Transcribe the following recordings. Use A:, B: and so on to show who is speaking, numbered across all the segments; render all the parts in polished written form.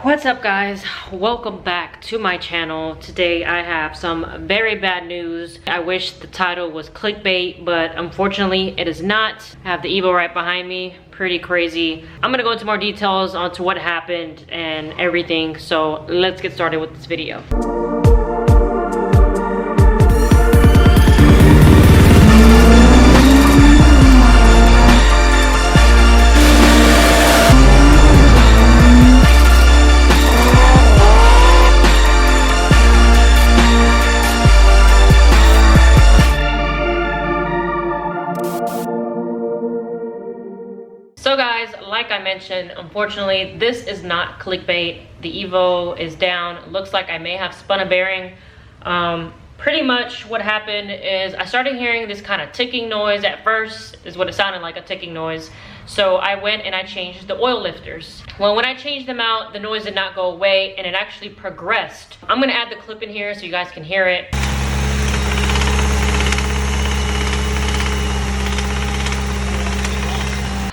A: What's up, guys? Welcome back to my channel. Today I have some very bad news. I wish the title was clickbait, but unfortunately it is not. I have the Evo right behind me. Pretty crazy. I'm gonna go into more details onto what happened and everything, so let's get started with this video. So guys, like I mentioned, unfortunately this is not clickbait. The Evo is down. Looks like I may have spun a bearing. Pretty much what happened is I started hearing this kind of ticking noise. At first is what it sounded like, a ticking noise. So I went and I changed the oil lifters. Well, when I changed them out, the noise did not go away and it actually progressed. I'm gonna add the clip in here so you guys can hear it.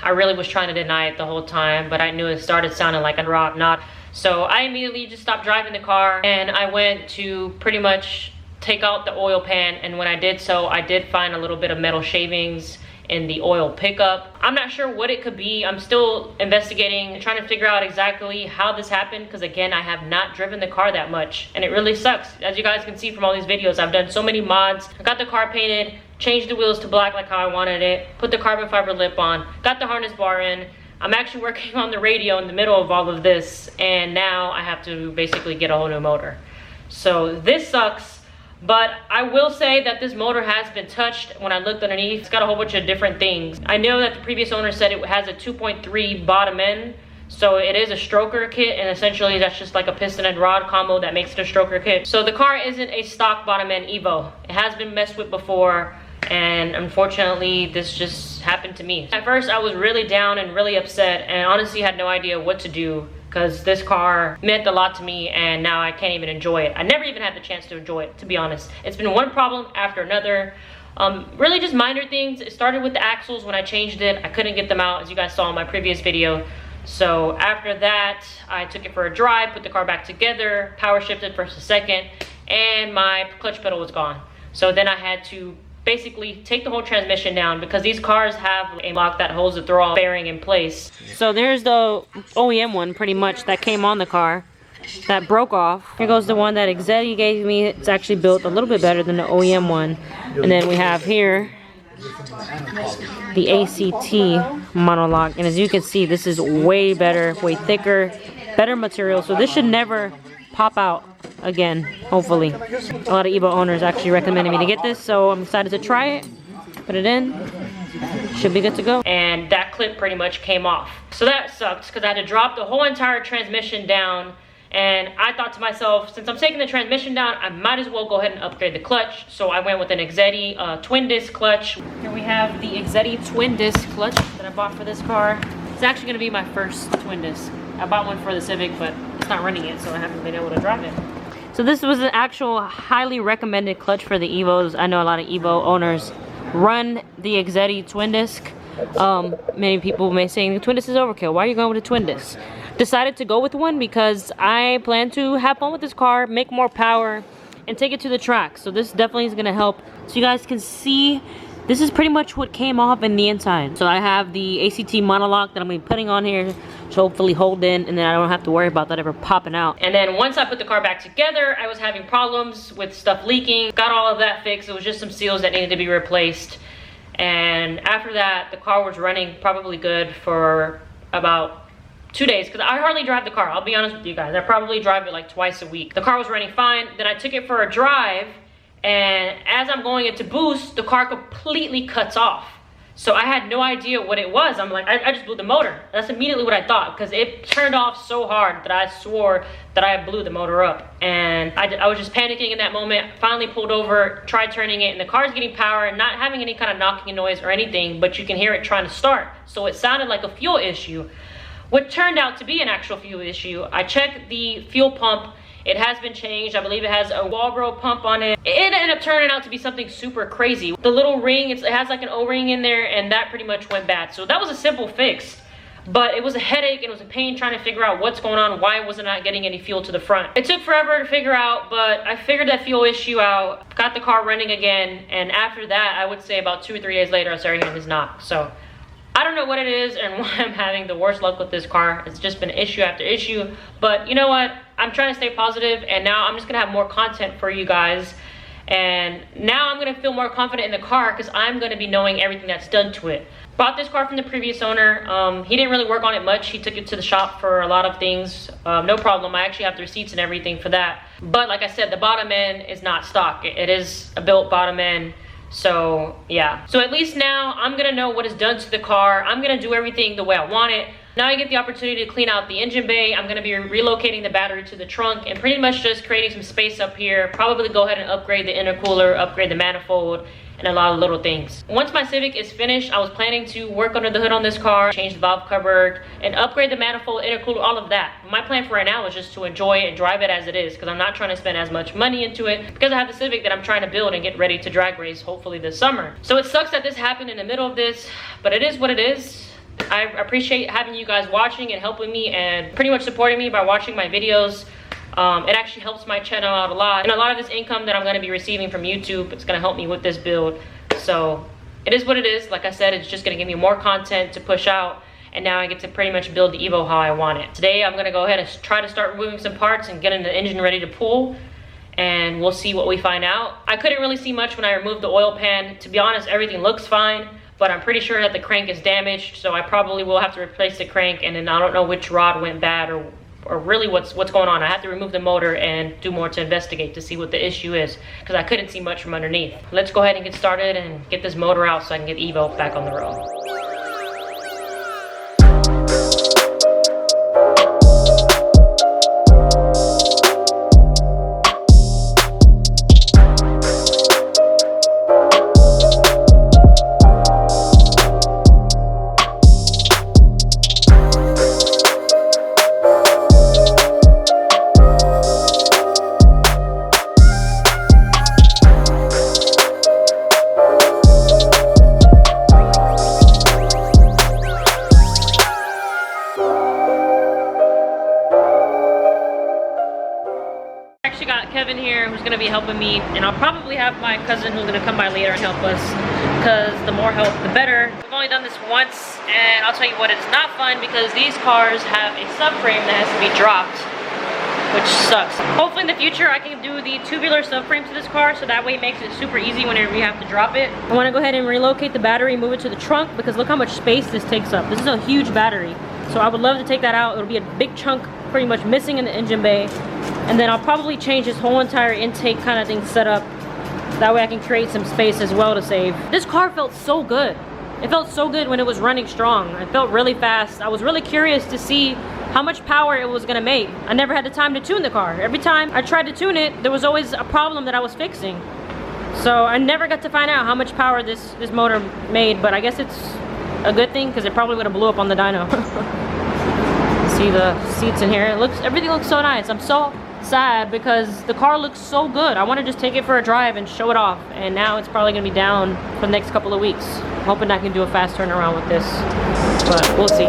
A: I really was trying to deny it the whole time, but I knew it started sounding like a rock knot. So I immediately just stopped driving the car and I went to pretty much take out the oil pan. And when I did so, I did find a little bit of metal shavings in the oil pickup. I'm not sure what it could be. I'm still investigating and trying to figure out exactly how this happened, because again, I have not driven the car that much and it really sucks. As you guys can see from all these videos, I've done so many mods. I got the car painted, changed the wheels to black like how I wanted it, put the carbon fiber lip on, got the harness bar in. I'm actually working on the radio in the middle of all of this, and now I have to basically get a whole new motor. So this sucks, but I will say that this motor has been touched. When I looked underneath, it's got a whole bunch of different things. I know that the previous owner said it has a 2.3 bottom end, so it is a stroker kit, and essentially that's just like a piston and rod combo that makes it a stroker kit. So the car isn't a stock bottom end Evo. It has been messed with before, and unfortunately this just happened to me. At first I was really down and really upset and honestly had no idea what to do, because this car meant a lot to me and now I can't even enjoy it. I never even had the chance to enjoy it, to be honest. It's been one problem after another. Really just minor things. It started with the axles. When I changed it, I couldn't get them out, as you guys saw in my previous video. So after that, I took it for a drive, put the car back together, power shifted first to second, and my clutch pedal was gone. So then I had to basically take the whole transmission down, because these cars have a lock that holds the throttle bearing in place. So there's the OEM one pretty much that came on the car that broke off. Here goes the one that XOXO gave me. It's actually built a little bit better than the OEM one. And then we have here the ACT monolock, and as you can see, this is way better, way thicker, better material, so this should never pop out again, hopefully. A lot of Evo owners actually recommended me to get this, so I'm excited to try it, put it in, should be good to go. And that clip pretty much came off, so that sucked, because I had to drop the whole entire transmission down. And I thought to myself, since I'm taking the transmission down, I might as well go ahead and upgrade the clutch. So I went with an XOXO twin disc clutch. Here we have the XOXO twin disc clutch that I bought for this car. It's actually gonna be my first twin disc. I bought one for the Civic, but it's not running yet, so I haven't been able to drive it. So this was an actual highly recommended clutch for the Evos. I know a lot of Evo owners run the XOXO twin disc. Many people may say the twin disc is overkill. Why are you going with a twin disc? Decided to go with one because I plan to have fun with this car, make more power, and take it to the track. So this definitely is gonna help. So you guys can see, this is pretty much what came off in the inside. So I have the ACT monolock that I'm gonna be putting on here to hopefully hold in, and then I don't have to worry about that ever popping out. And then once I put the car back together, I was having problems with stuff leaking. Got all of that fixed. It was just some seals that needed to be replaced. And after that, the car was running probably good for about 2 days, because I hardly drive the car. I'll be honest with you guys. I probably drive it like twice a week. The car was running fine. Then I took it for a drive, and as I'm going into boost, the car completely cuts off. So I had no idea what it was. I'm like, I just blew the motor. That's immediately what I thought, because it turned off so hard that I swore that I blew the motor up. And I was just panicking in that moment. Finally pulled over, tried turning it, and the car's getting power and not having any kind of knocking noise or anything, but you can hear it trying to start. So it sounded like a fuel issue, what turned out to be an actual fuel issue. I checked the fuel pump. It has been changed. I believe it has a Walbro pump on it. It ended up turning out to be something super crazy. The little ring, it has like an O-ring in there, and that pretty much went bad. So that was a simple fix. but it was a headache and it was a pain trying to figure out what's going on, why was I not getting any fuel to the front. It took forever to figure out, but I figured that fuel issue out, got the car running again, and after that, I would say about 2 or 3 days later, I started hearing this knock. So I don't know what it is and why I'm having the worst luck with this car. It's just been issue after issue, but you know what? I'm trying to stay positive, and now I'm just gonna have more content for you guys. And now I'm gonna feel more confident in the car because I'm gonna be knowing everything that's done to it. Bought this car from the previous owner. He didn't really work on it much. He took it to the shop for a lot of things. No problem. I actually have the receipts and everything for that. But like I said, the bottom end is not stock. It is a built bottom end. So yeah. So at least now I'm gonna know what is done to the car. I'm gonna do everything the way I want it. Now I get the opportunity to clean out the engine bay. I'm gonna be relocating the battery to the trunk and pretty much just creating some space up here. Probably go ahead and upgrade the intercooler, upgrade the manifold, and a lot of little things. Once my Civic is finished, I was planning to work under the hood on this car, change the valve cover, and upgrade the manifold, intercooler, all of that. My plan for right now is just to enjoy it and drive it as it is, because I'm not trying to spend as much money into it, because I have the Civic that I'm trying to build and get ready to drag race, hopefully this summer. So it sucks that this happened in the middle of this, but it is what it is. I appreciate having you guys watching and helping me and pretty much supporting me by watching my videos. It actually helps my channel out a lot, and a lot of this income that I'm going to be receiving from YouTube, it's going to help me with this build. So it is what it is. Like I said, it's just going to give me more content to push out, and now I get to pretty much build the Evo how I want it. Today I'm going to go ahead and try to start removing some parts and getting the engine ready to pull, and we'll see what we find out. I couldn't really see much when I removed the oil pan. To be honest, everything looks fine, but I'm pretty sure that the crank is damaged, so I probably will have to replace the crank, and then I don't know which rod went bad or really what's going on. I have to remove the motor and do more to investigate to see what the issue is, because I couldn't see much from underneath. Let's go ahead and get started and get this motor out so I can get Evo back on the road. Kevin here, who's gonna be helping me, and I'll probably have my cousin who's gonna come by later and help us, because the more help the better. We've only done this once, and I'll tell you what, it's not fun because these cars have a subframe that has to be dropped, which sucks. Hopefully in the future I can do the tubular subframe to this car, so that way it makes it super easy whenever you have to drop it. I want to go ahead and relocate the battery, move it to the trunk, because look how much space this takes up. This is a huge battery, so I would love to take that out. It'll be a big chunk pretty much missing in the engine bay, and then I'll probably change this whole entire intake kind of thing set up. That way I can create some space as well to save. This car felt so good. It felt so good when it was running strong. It felt really fast. I was really curious to see how much power it was gonna make. I never had the time to tune the car. Every time I tried to tune it, there was always a problem that I was fixing. So I never got to find out how much power this motor made, but I guess it's a good thing because it probably would have blew up on the dyno. See the seats in here. Everything looks so nice. I'm so sad because the car looks so good. I want to just take it for a drive and show it off, and now it's probably gonna be down for the next couple of weeks. I'm hoping I can do a fast turnaround with this, but we'll see.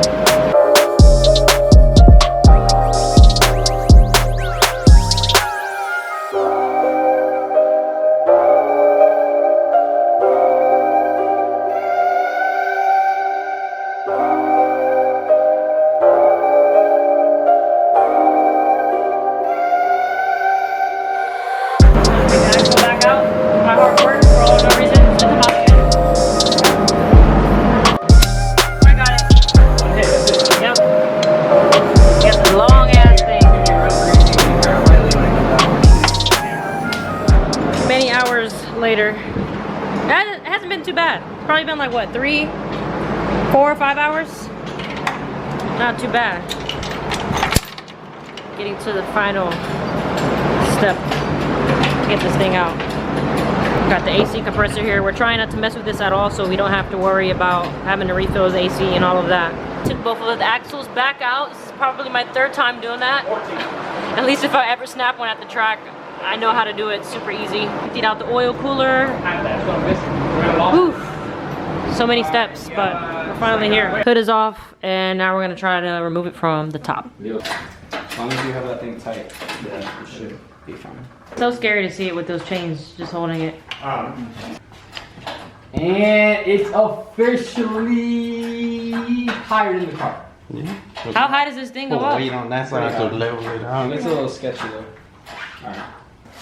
A: Later. It hasn't been too bad. It's probably been like what, 3, 4, 5 hours? Not too bad. Getting to the final step to get this thing out. Got the AC compressor here. We're trying not to mess with this at all so we don't have to worry about having to refill his AC and all of that. Took both of the axles back out. This is probably my 3rd time doing that. At least if I ever snap one at the track, I know how to do it super easy. Emptied out the oil cooler. Oof. So many steps, but we're finally here. Hood is off, and now we're gonna try to remove it from the top.
B: As long as you have that thing tight, yeah, it should be fine.
A: So scary to see it with those chains just holding it.
B: And it's officially higher than the car.
C: Yeah.
A: How high does this thing go up?
C: Wait on that side to level it out.
B: It's a little sketchy though. Alright.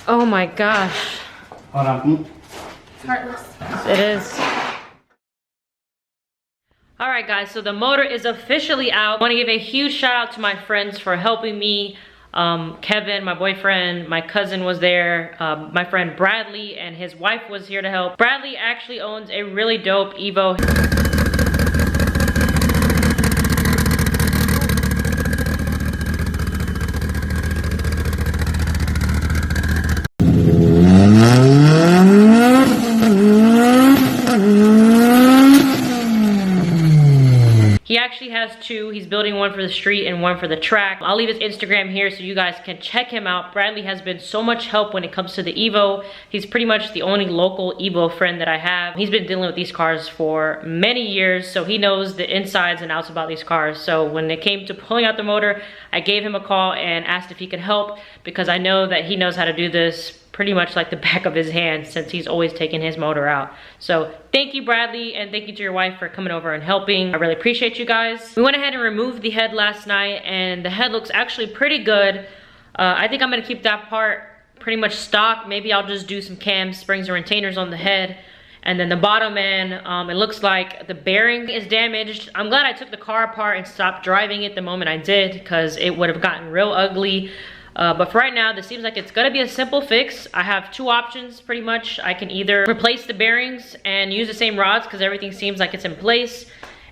A: Oh my gosh.
B: Hold on.
D: Heartless.
A: It is. All right, guys, so the motor is officially out. I want to give a huge shout out to my friends for helping me. Kevin, my boyfriend, my cousin was there. My friend Bradley and his wife was here to help. Bradley actually owns a really dope Evo. He actually has two. He's building one for the street and one for the track. I'll leave his Instagram here so you guys can check him out. Bradley has been so much help when it comes to the Evo. He's pretty much the only local Evo friend that I have. He's been dealing with these cars for many years, so he knows the insides and outs about these cars. So when it came to pulling out the motor, I gave him a call and asked if he could help because I know that he knows how to do this pretty much like the back of his hand since he's always taken his motor out. So thank you, Bradley, and thank you to your wife for coming over and helping. I really appreciate you guys. We went ahead and removed the head last night, and the head looks actually pretty good. I think I'm gonna keep that part pretty much stock. Maybe I'll just do some cams, springs, or retainers on the head. And then the bottom end, it looks like the bearing is damaged. I'm glad I took the car apart and stopped driving it the moment I did because it would have gotten real ugly. But for right now, this seems like it's gonna be a simple fix. I have two options pretty much. I can either replace the bearings and use the same rods because everything seems like it's in place,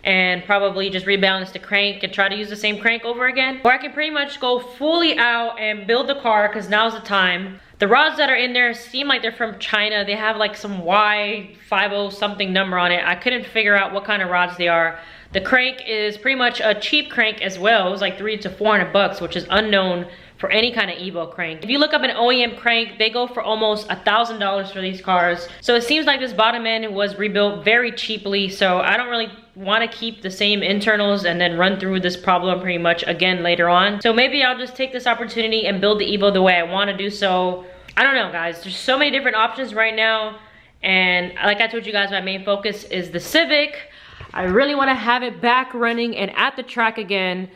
A: and probably just rebalance the crank and try to use the same crank over again. Or I can pretty much go fully out and build the car because now's the time. The rods that are in there seem like they're from China. They have like some Y50 something number on it. I couldn't figure out what kind of rods they are. The crank is pretty much a cheap crank as well. It was like $300 to $400, which is unknown for any kind of Evo crank. If you look up an OEM crank, they go for almost $1,000 for these cars. So it seems like this bottom end was rebuilt very cheaply. So I don't really want to keep the same internals and then run through this problem pretty much again later on. So maybe I'll just take this opportunity and build the Evo the way I want to do so. I don't know, guys. There's so many different options right now. And like I told you guys, my main focus is the Civic. I really want to have it back running and at the track again.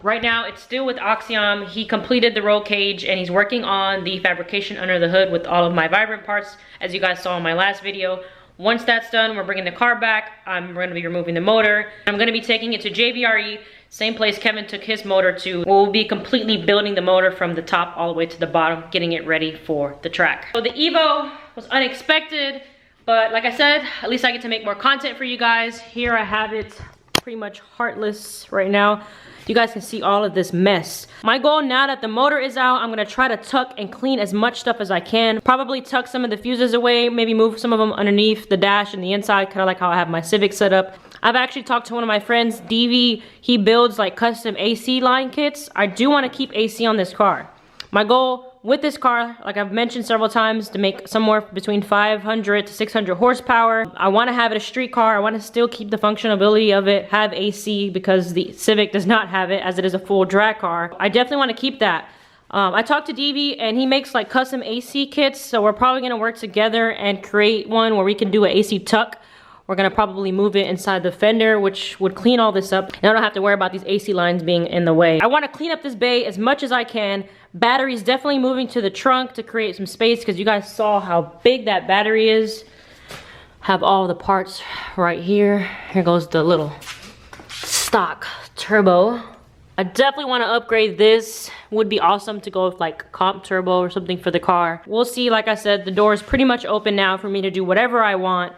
A: Right now it's still with Oxiom. He completed the roll cage and he's working on the fabrication under the hood with all of my vibrant parts, as you guys saw in my last video. Once that's done, we're bringing the car back. I'm going to be removing the motor. I'm going to be taking it to JBRE, same place Kevin took his motor to. We'll be completely building the motor from the top all the way to the bottom, getting it ready for the track. So the Evo was unexpected, but like I said, at least I get to make more content for you guys. Here I have it pretty much heartless right now. You guys can see all of this mess. My goal now that the motor is out, I'm gonna try to tuck and clean as much stuff as I can. Probably tuck some of the fuses away, maybe move some of them underneath the dash and the inside, kind of like how I have my Civic set up. I've actually talked to one of my friends, DV. He builds like custom AC line kits. I do wanna keep AC on this car. My goal with this car, like I've mentioned several times, to make somewhere between 500 to 600 horsepower. I want to have it a street car. I want to still keep the functionality of it, have AC, because the Civic does not have it, as it is a full drag car. I definitely want to keep that. I talked to DV and he makes like custom AC kits, so we're probably going to work together and create one where we can do an AC tuck. We're gonna probably move it inside the fender, which would clean all this up. And I don't have to worry about these AC lines being in the way. I wanna clean up this bay as much as I can. Battery's definitely moving to the trunk to create some space, because you guys saw how big that battery is. Have all the parts right here. Here goes the little stock turbo. I definitely wanna upgrade this. Would be awesome to go with like comp turbo or something for the car. We'll see. Like I said, the door is pretty much open now for me to do whatever I want.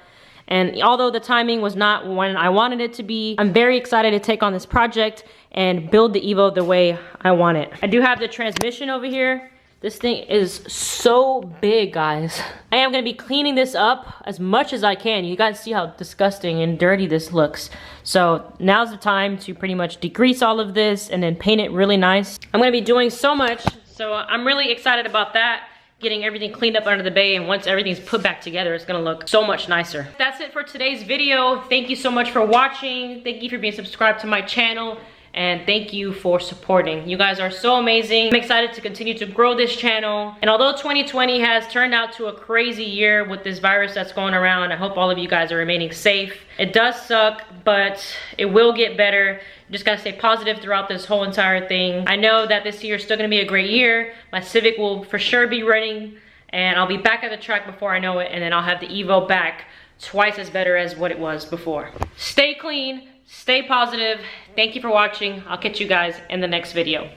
A: And although the timing was not when I wanted it to be, I'm very excited to take on this project and build the Evo the way I want it. I do have the transmission over here. This thing is so big, guys. I am gonna be cleaning this up as much as I can. You guys see how disgusting and dirty this looks. So now's the time to pretty much degrease all of this and then paint it really nice. I'm gonna be doing so much, so I'm really excited about that. getting everything cleaned up under the bay, and once everything's put back together, it's gonna look so much nicer. That's it for today's video. Thank you so much for watching. Thank you for being subscribed to my channel, and thank you for supporting. You guys are so amazing. I'm excited to continue to grow this channel. And although 2020 has turned out to a crazy year with this virus that's going around, I hope all of you guys are remaining safe. It does suck, but it will get better. You just gotta stay positive throughout this whole entire thing. I know that this year is still gonna be a great year. My Civic will for sure be running, and I'll be back at the track before I know it, and then I'll have the Evo back twice as better as what it was before. Stay clean, stay positive. Thank you for watching. I'll catch you guys in the next video.